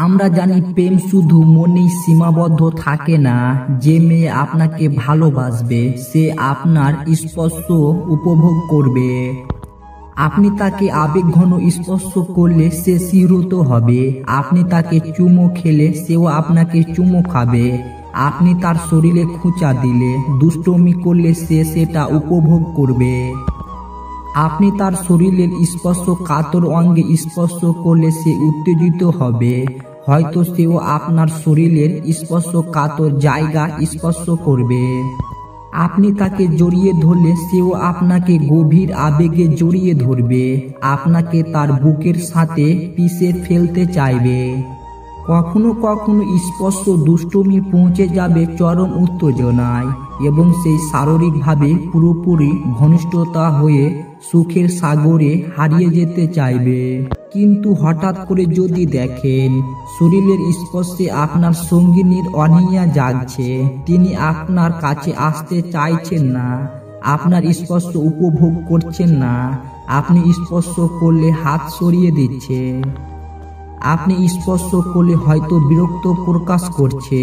আমরা জানি প্রেম শুধু মনেই সীমাবদ্ধ থাকে না। যে মেয়ে আপনাকে ভালোবাসবে সে আপনার স্পর্শ উপভোগ করবে। আপনি তাকে আবেগঘন স্পর্শ করলে সে শিহরিত হবে। আপনি তাকে চুমো খেলে সেও আপনাকে চুমো খাবে। আপনি তার শরীরে খোঁচা দিলে, দুষ্টুমি করলে সে সেটা উপভোগ করবে। আপনি তার শরীরের স্পর্শ কাতর অঙ্গে স্পর্শ করলে সে উত্তেজিত হবে। হয়তো সেও আপনার শরীরের স্পর্শ কাতর জায়গা স্পর্শ করবে। আপনি তাকে জড়িয়ে ধরলে সেও আপনাকে গভীর আবেগে জড়িয়ে ধরবে। আপনাকে তার বুকের সাথে পিষে ফেলতে চাইবে। কখনো কখনো স্পর্শ দুষ্টুমি পৌঁছে যাবে চরম উত্তেজনায় এবং সেই শারীরিকভাবে পুরোপুরি ঘনিষ্ঠতা হয়ে সুখের সাগরে হারিয়ে যেতে চাইবে। কিন্তু হঠাৎ করে যদি দেখেন শরীরের স্পর্শে আপনার সঙ্গিনীর অনীহা জাগছে, তিনি আপনার কাছে আসতে চাইছেন না, আপনার স্পর্শ উপভোগ করছেন না, আপনি স্পর্শ করলে হাত সরিয়ে দিচ্ছে, আপনি স্পর্শ করলে হয়তো বিরক্ত প্রকাশ করছে,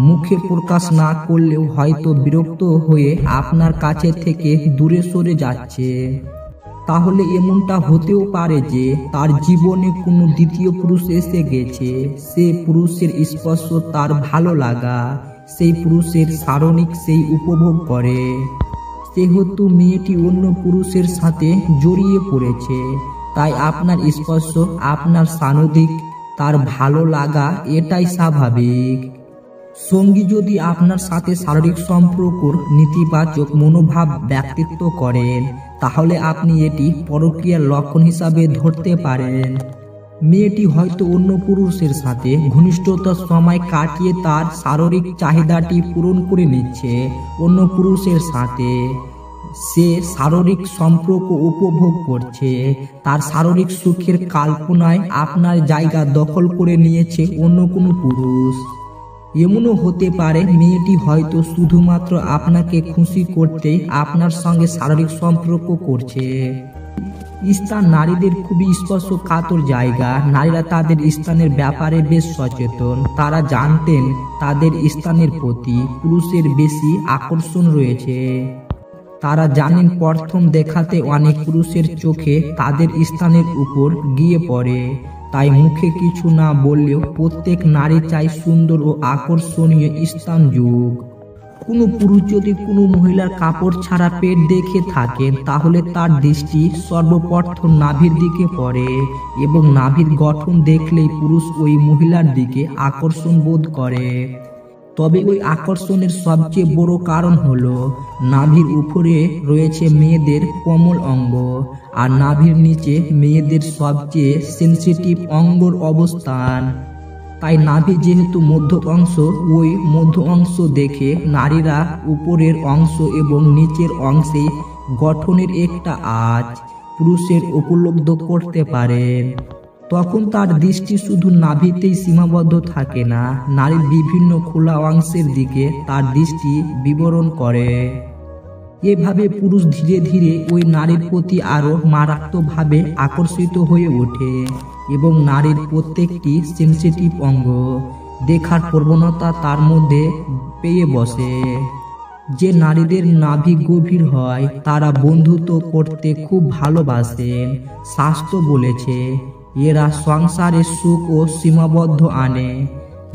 মুখে প্রকাশ না করলেও হয়তো বিরক্ত হয়ে আপনার কাছে থেকে দূরে সরে যাচ্ছে, তাহলে এমনটা হতেও পারে যে তার জীবনে কোনো দ্বিতীয় পুরুষ এসে গেছে। সে পুরুষের স্পর্শ তার ভালো লাগা, সেই পুরুষের শারীরিক সেই উপভোগ করে। সেহেতু মেয়েটি অন্য পুরুষের সাথে জড়িয়ে পড়েছে, তাই আপনার স্পর্শ, আপনার সান্নিধ্য, তার ভালো লাগা এটাই স্বাভাবিক। সঙ্গী যদি আপনার সাথে শারীরিক সম্পর্কর নেতিবাচক মনোভাব ব্যক্তিত্ব করেন, তাহলে আপনি এটি পরকীয়ার লক্ষণ হিসাবে ধরতে পারেন। মেয়েটি হয়তো অন্য পুরুষের সাথে ঘনিষ্ঠতার সময় কাটিয়ে তার শারীরিক চাহিদাটি পূরণ করে নিচ্ছে অন্য পুরুষের সাথে। সে শারীরিক সম্পর্ক উপভোগ করছে, তার শারীরিক সুখের কল্পনায় আপনার জায়গা দখল করে নিয়েছে অন্য কোনো পুরুষ। এমনও হতে পারে মেয়েটি হয়তো শুধুমাত্র আপনাকে খুশি করতে আপনার সঙ্গে শারীরিক সম্পর্ক করছে। স্থান নারীদের খুবই স্পর্শকাতর জায়গা। নারীরা তাদের স্থানের ব্যাপারে বেশ সচেতন। তারা জানতেন তাদের স্থানের প্রতি পুরুষের বেশি আকর্ষণ রয়েছে। তারা জানেন প্রথম দেখাতে অনেক পুরুষের চোখে তাদের স্থানের উপর গিয়ে পড়ে। তাই মুখে কিছু না বললেও প্রত্যেক নারী চায় সুন্দর ও আকর্ষণীয় স্থান যোগ। কোনো পুরুষ যদি কোনো মহিলার কাপড় ছাড়া পেট দেখে থাকেন, তাহলে তার দৃষ্টি সর্বপ্রথম নাভির দিকে পড়ে এবং নাভির গঠন দেখলেই পুরুষ ওই মহিলার দিকে আকর্ষণ বোধ করে। তবে ওই আকর্ষণের সবচেয়ে বড় কারণ হলো নাভির উপরে রয়েছে মেয়েদের কোমল অঙ্গ, আর নাভির নিচে মেয়েদের সবচেয়ে সেনসিটিভ অঙ্গর অবস্থান। তাই নাভি যেহেতু মধ্য অংশ, ওই মধ্য অংশ দেখে নারীরা উপরের অংশ এবং নিচের অংশে গঠনের একটা আঁচ পুরুষের উপলব্ধ করতে পারেন। তখন তার দৃষ্টি শুধু নাভিতেই সীমাবদ্ধ থাকে না, নারীর বিভিন্ন খোলা অংশের দিকে তার দৃষ্টি বিবরণ করে। এভাবে পুরুষ ধীরে ধীরে ওই নারীর প্রতি আরো মারাত্মকভাবে আকর্ষিত হয়ে ওঠে এবং নারীর প্রত্যেকটি সেনসিটিভ অঙ্গ দেখার প্রবণতা তার মধ্যে পেয়ে বসে। যে নারীদের নাভি গভীর হয় তারা বন্ধুত্ব করতে খুব ভালোবাসেন। শাস্ত্র বলেছে এরা সংসারে সুখ ও সীমাবদ্ধ আনে,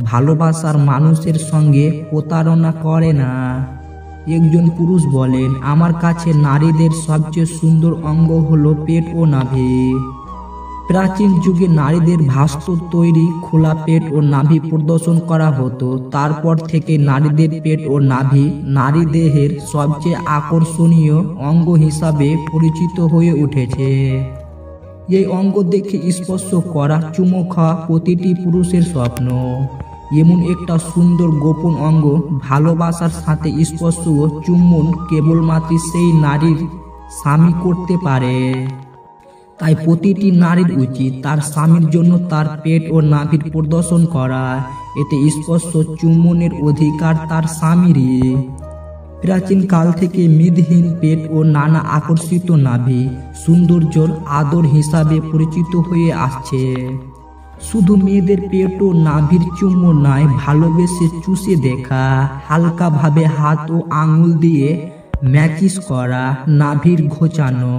ভালোবাসার মানুষের সঙ্গে প্রতারণা করে না। একজন পুরুষ বলেন, আমার কাছে নারীদের সবচেয়ে সুন্দর অঙ্গ হলো পেট ও নাভি। প্রাচীন যুগে নারীদের ভাস্কর তৈরি খোলা পেট ও নাভি প্রদর্শন করা হতো। তারপর থেকে নারীদের পেট ও নাভি নারী দেহের সবচেয়ে আকর্ষণীয় অঙ্গ হিসাবে পরিচিত হয়ে উঠেছে। এই অঙ্গ দেখে স্পর্শ করা, চুমো খাওয়া প্রতিটি পুরুষের স্বপ্ন। এমন একটা সুন্দর গোপন অঙ্গ ভালোবাসার সাথে স্পর্শ ও চুম্বন কেবলমাত্র সেই নারীর স্বামী করতে পারে। তাই প্রতিটি নারীর উচিত তার স্বামীর জন্য তার পেট ও নাভির প্রদর্শন করা। এতে স্পর্শ চুম্বনের অধিকার তার স্বামীরই। প্রাচীন কাল থেকে মেদহীন পেট ও নানা আকর্ষিত নাভি সৌন্দর্যর আদর হিসাবে পরিচিত হয়ে আসছে। শুধু মেয়েদের পেট ও নাভির চুম্বন নয়, ভালোবেসে চুষে দেখা, হালকাভাবে হাত ও আঙুল দিয়ে ম্যাচিস করা, নাভির ঘোচানো,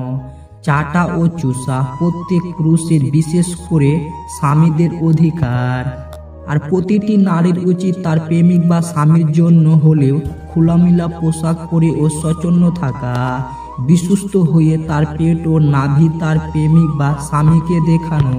চাটা ও চুষা প্রত্যেক পুরুষের, বিশেষ করে স্বামীদের অধিকার। আর প্রতিটি নারীর উচিত তার প্রেমিক বা স্বামীর জন্য হলেও খোলামেলা পোশাক পরে ও সচন্ন থাকা, বিশ্বস্ত হয়ে তার পেট ও নাভি তার প্রেমিক বা স্বামীকে দেখানো।